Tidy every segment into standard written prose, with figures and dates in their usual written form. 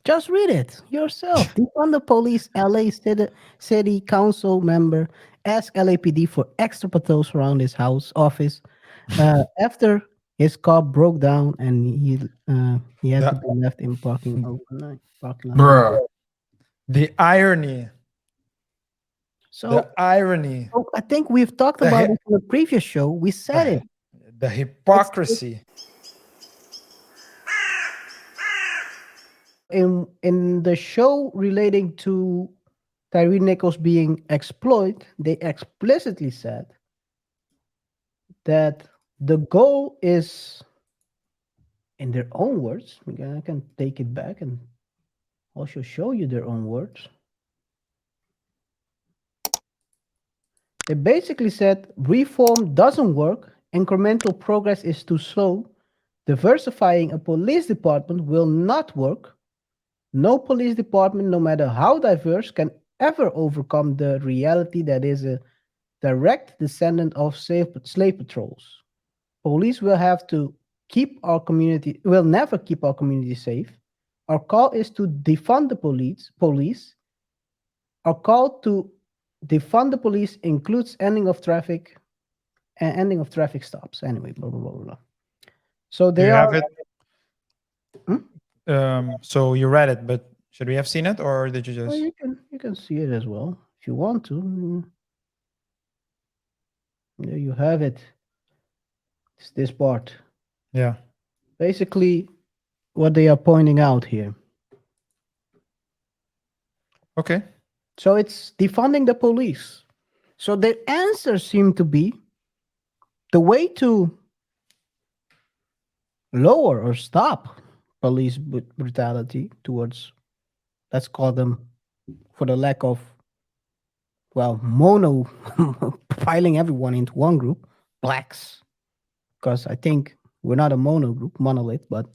Just read it yourself. Defund the police. LA City Council member asked LAPD for extra patrols around his house office after his car broke down and he had to The, be left in parking lot. bruh, the irony, So, irony, so I think we've talked the, about hy- it in the previous show. We said the, it. the It's hypocrisy. in the show relating to Tyree Nichols being exploited. They explicitly said that the goal is, in their own words, I can take it back and also show you their own words. They basically said reform doesn't work, incremental progress is too slow, diversifying a police department will not work. No police department, no matter how diverse, can ever overcome the reality that is a direct descendant of slave patrols. Police will have to keep our community, will never keep our community safe. Our call is to defund the police. Our call to defund the police includes ending of traffic and ending of traffic stops. Anyway, blah blah blah blah. So Do they you are. have it? So you read it, but should we have seen it, or did you Well, just? you can see it as well if you want to. There you have it. It's this part. Yeah. Basically, what they are pointing out here. Okay. So it's defunding the police. So the answer seemed to be the way to lower or stop police brutality towards, let's call them, for the lack of, well, mono, piling everyone into one group, blacks. Because I think we're not a mono group, monolith, but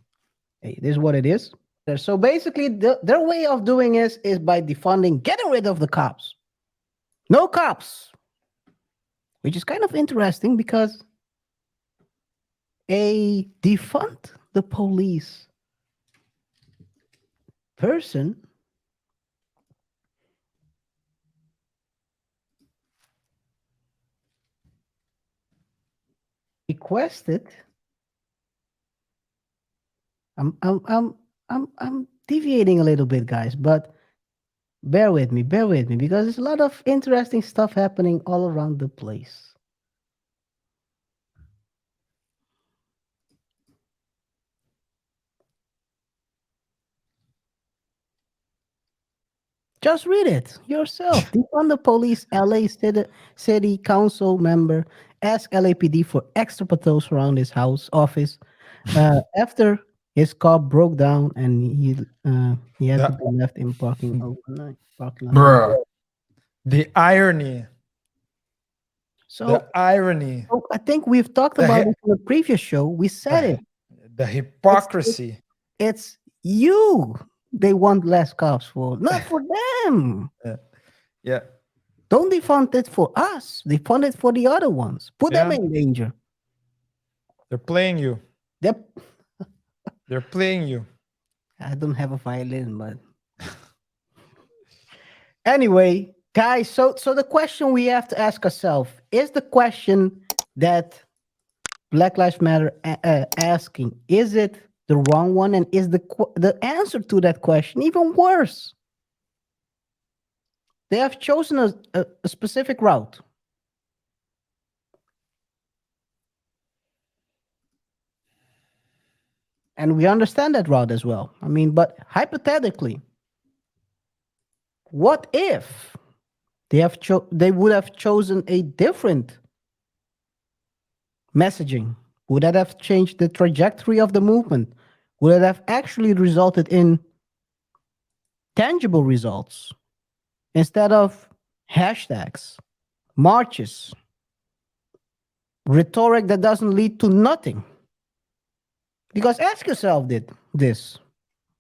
hey, it is what it is. So basically, their way of doing is by defunding, getting rid of the cops. No cops, which is kind of interesting because a defund the police person requested. I'm deviating a little bit, guys, but bear with me, because there's a lot of interesting stuff happening all around the place. Just read it yourself. Defund the police. LA City Council member asked LAPD for extra patrols around his house office after his car broke down and he had to The, be left in parking lot. bruh, the irony, So, irony, so I think we've talked the, about hy- it in the previous show. We said it. the It's hypocrisy. it's you. They want less cops for, not for them. Yeah. Yeah. Don't defund it for us. Defund it for the other ones. Put them Yeah. in danger. They're playing you. Yep. They're playing you. I don't have a violin, but anyway, guys. So the question we have to ask ourselves is the question that Black Lives Matter asking: is it the wrong one, and is the answer to that question even worse? They have chosen a specific route. And we understand that route as well. I mean, but hypothetically, what if they would have chosen a different messaging? Would that have changed the trajectory of the movement? Would it have actually resulted in tangible results instead of hashtags, marches, rhetoric that doesn't lead to nothing? Because ask yourself this: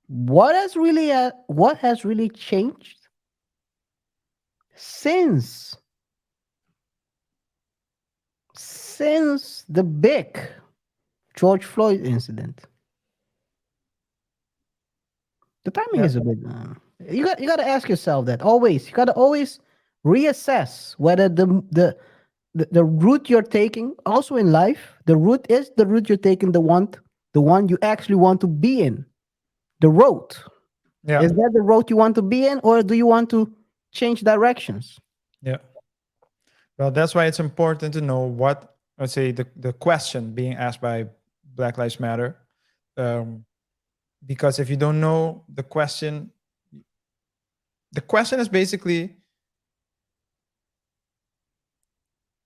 what has really changed since the big George Floyd incident? The timing Yeah. is a bit. You got to ask yourself that always. You got to always reassess whether the route you're taking, also in life, the route is the route you're taking, the one you actually want to be in. The road, Yeah. is that the road you want to be in, or do you want to change directions? Yeah. Well, that's why it's important to know what, let's say, the question being asked by Black Lives Matter. Because if you don't know the question is basically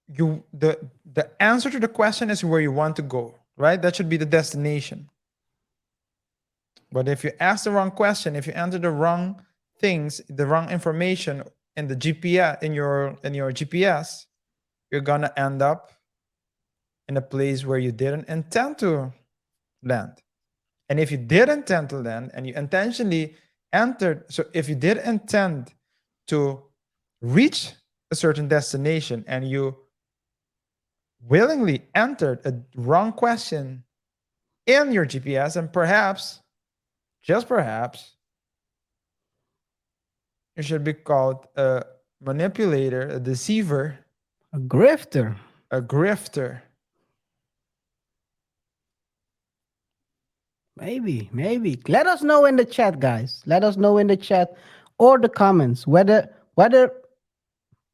the answer to the question is where you want to go, right? That should be the destination. But if you ask the wrong question, if you enter the wrong things, the wrong information in the GPS in your GPS, you're gonna end up in a place where you didn't intend to land. And if you did intend to land and you intentionally entered, so if you did intend to reach a certain destination and you willingly entered a wrong question in your GPS, and perhaps, just perhaps, you should be called a manipulator, a deceiver, A grifter. a grifter. Maybe. Let us know in the chat, guys. Let us know in the chat or the comments whether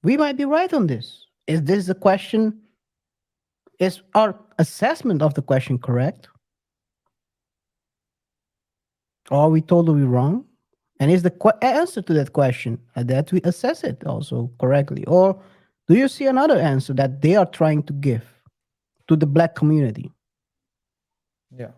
we might be right on this. Is this the question? Is our assessment of the question correct? Or are we totally wrong? And is the answer to that question that we assess it also correctly? Or do you see another answer that they are trying to give to the Black community? Yeah.